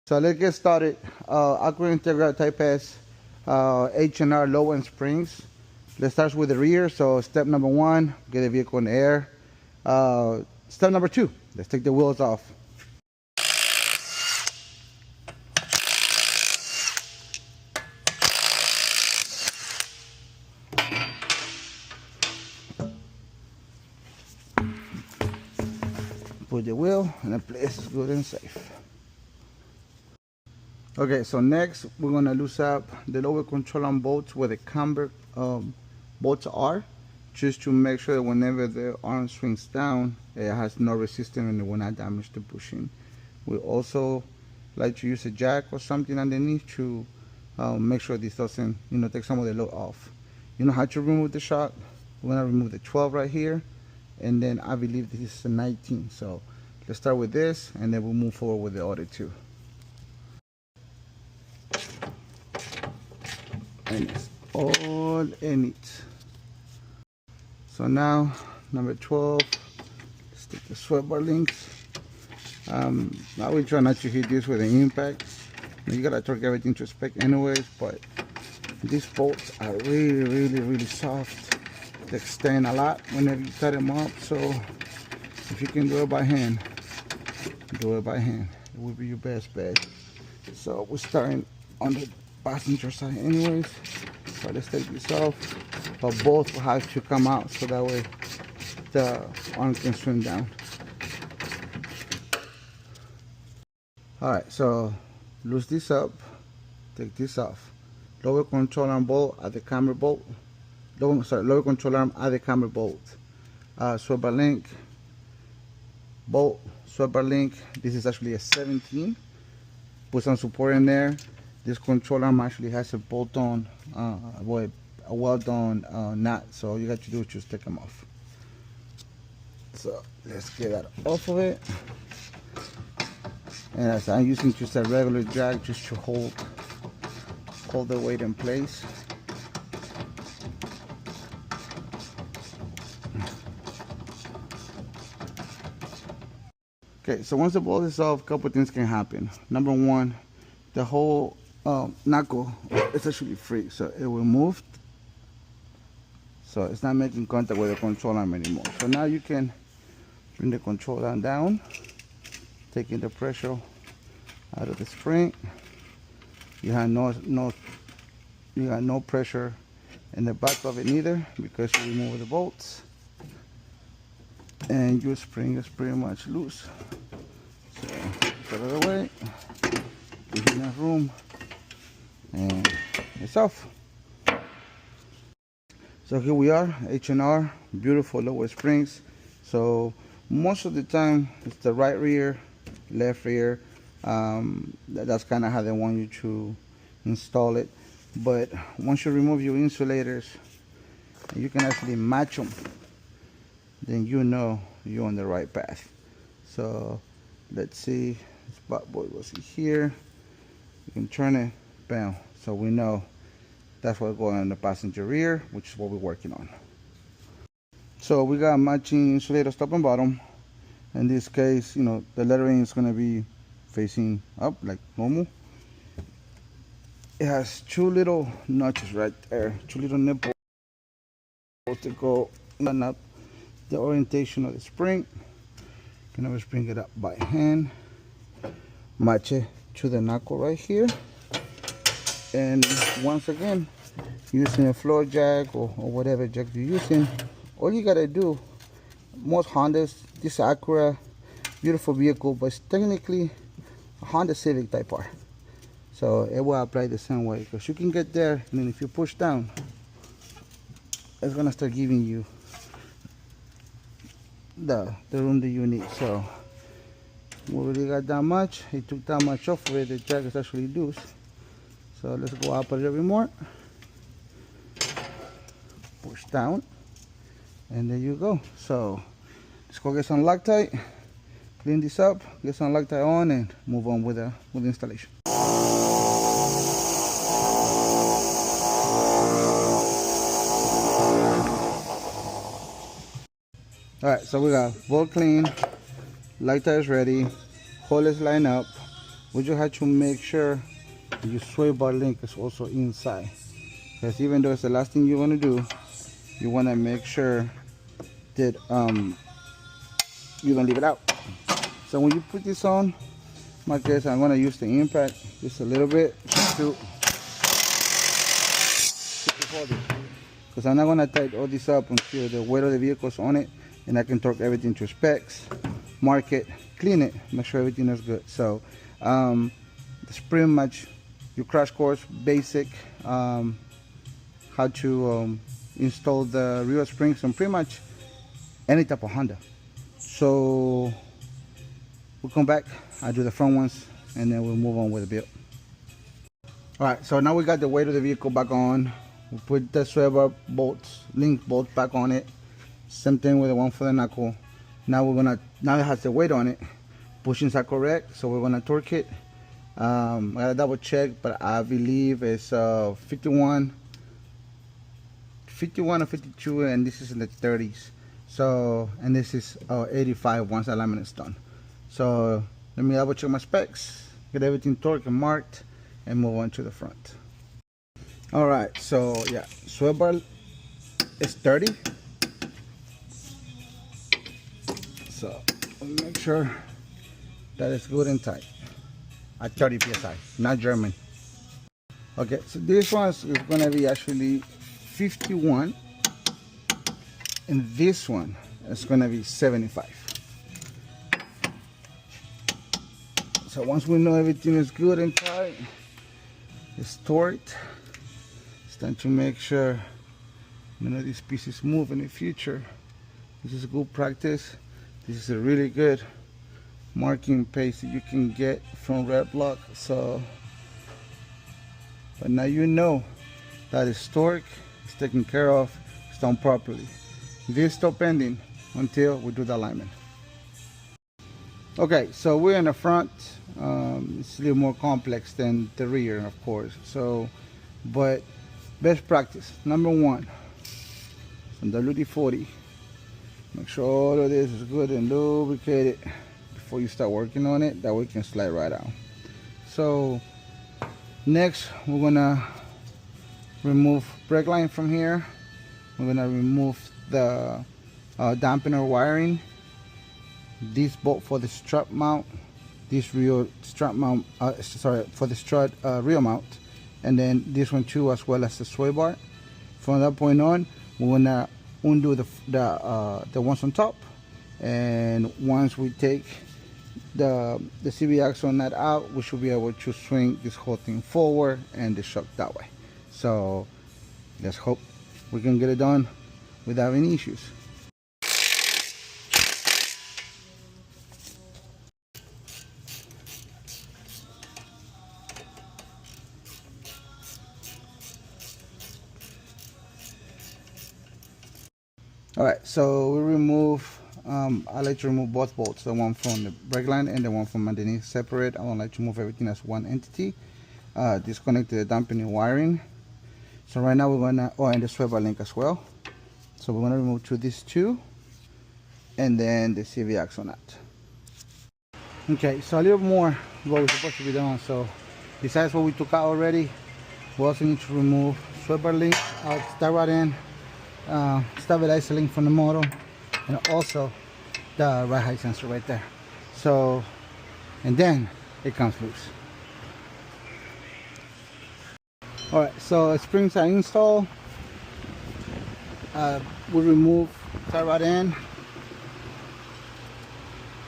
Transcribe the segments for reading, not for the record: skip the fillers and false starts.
So let's get started. Acura Integra Type S, H&R low-end springs. Let's start with the rear. So step number 1, get the vehicle in the air. Step number 2, let's take the wheels off. Put the wheel and the place is good and safe. Okay, so next we're gonna loose up the lower control arm bolts where the camber bolts are, just to make sure that whenever the arm swings down, it has no resistance and it will not damage the bushing. We also like to use a jack or something underneath to make sure this doesn't, take some of the load off. You know how to remove the shock? We're gonna remove the 12 right here, and then I believe this is a 19. So let's start with this, and then we'll move forward with the other two. And it's all in it. So now number 12, let's take the sweat bar links. I will try not to hit this with an impact. You gotta torque everything to spec anyways, but these bolts are really soft. They extend a lot whenever you cut them up, so if you can do it by hand, do it by hand. It will be your best bet. So we're starting on the passenger side anyways, so let's take this off, but both will have to come out so that way the arm can swing down. Alright, so loose this up, take this off. Lower control arm bolt at the camber bolt. Lower control arm at the camber bolt. Sweat bar link, bolt, sweat bar link. This is actually a 17. Put some support in there. This control arm actually has a bolt-on, a well-done knot. So all you got to do is just take them off. So let's get that off of it. And as I'm using just a regular jack just to hold the weight in place. Okay, so once the bolt is off, a couple things can happen. Number 1, the whole knuckle is actually free, so it will move. So it's not making contact with the control arm anymore. So now you can bring the control arm down, taking the pressure out of the spring. You have no pressure in the back of it neither, because you remove the bolts, and your spring is pretty much loose. So put it away, give enough room, and it's off. So here we are, H&R, beautiful lower springs. So most of the time it's the right rear, left rear. That's kind of how they want you to install it. But once you remove your insulators, you can actually match them, then you know you're on the right path. So let's see, this bad boy was here. You can turn it, bam. So we know that's what's going on in the passenger rear, which is what we're working on. So we got matching insulators top and bottom. In this case, the lettering is going to be facing up like normal. It has 2 little notches right there, 2 little nipples to go line up the orientation of the spring. You can always bring it up by hand, match it to the knuckle right here, and once again, using a floor jack or whatever jack you're using, all you gotta do, most Hondas, this Acura, beautiful vehicle, but it's technically a Honda Civic Type R. So it will apply the same way, because you can get there, and then if you push down, it's gonna start giving you the room that you need. So we already got that much. It took that much off of it. The jack is actually loose. So let's go up a little bit more. Push down, and there you go. So let's go get some Loctite, clean this up, get some Loctite on, and move on with the installation. Alright, so we got bolt clean, Loctite is ready, hole is lined up. we just have to make sure your sway bar link is also inside, because even though it's the last thing you want to do, you want to make sure that you don't leave it out. So when you put this on, like this, I'm going to use the impact just a little bit to hold it, because I'm not going to tighten all this up until the weight of the vehicle is on it, and I can torque everything to specs, mark it, clean it, make sure everything is good. So it's pretty much your crash course, basic, how to install the rear springs on pretty much any type of Honda. So we'll come back, I'll do the front ones, and then we'll move on with the build. Alright, so now we got the weight of the vehicle back on. We put the swivel bolts, link bolts back on it. Same thing with the one for the knuckle. Now it has the weight on it. Bushings are correct, so we're gonna torque it. I gotta double check, but I believe it's 51 or 52, and this is in the 30s. So, and this is 85 once the alignment is done. So let me double check my specs, get everything torqued and marked, and move on to the front. All right, so yeah, swivel bar is 30. So make sure that it's good and tight at 30 psi, not German. Okay, so this one is gonna be actually 51, and this one is gonna be 75. So once we know everything is good and tight, it's torqued, it's time to make sure none of these pieces move in the future. This is good practice. This is a really good marking paste that you can get from Red Block. So, but now you know that it's torqued, it's taken care of, it's done properly. This stop pending until we do the alignment. Okay, so we're in the front. It's a little more complex than the rear, of course. So, but best practice, number one, some WD-40. Make sure all of this is good and lubricated before you start working on it. That way it can slide right out. So next, we're gonna remove brake line from here. We're gonna remove the dampener wiring. This bolt for the strut mount, this rear strut mount, for the strut rear mount, and then this one too, as well as the sway bar. From that point on, we're gonna undo the ones on top, and once we take the CV axle nut out, we should be able to swing this whole thing forward and the shock that way. So let's hope we can get it done without any issues. Alright, so we remove, I like to remove both bolts, the one from the brake line and the one from underneath separate. I don't like to move everything as one entity. Disconnect the dampening wiring. So right now we're gonna, and the swivel link as well. So we're gonna remove these two, and then the CV axle nut. Okay, so a little more what was supposed to be done. So besides what we took out already, we also need to remove swivel link, start right in. Stabilizer link from the motor, and also the ride height sensor right there. So, and then it comes loose. Alright, so springs are installed. We remove tie rod end.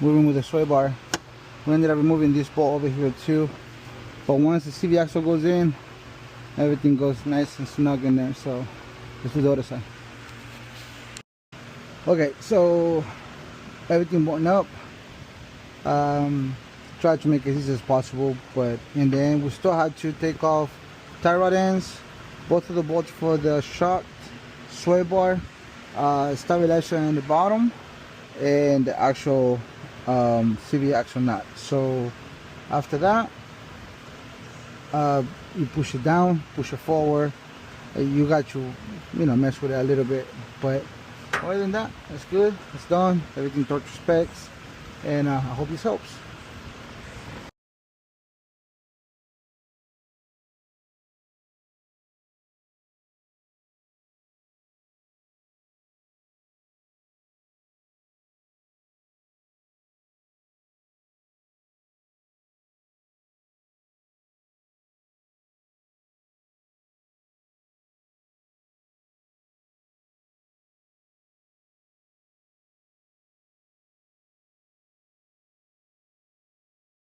We remove the sway bar. We ended up removing this bolt over here too. But once the CV axle goes in, everything goes nice and snug in there. So let's do the other side. Okay, so everything buttoned up. Try to make it as easy as possible, but in the end we still had to take off tie rod ends, both of the bolts for the shock, sway bar, stabilizer in the bottom, and the actual CV axle nut. So after that, you push it down, push it forward. You got to, mess with it a little bit, but other than that, it's good, it's done, everything torqued to specs, and I hope this helps.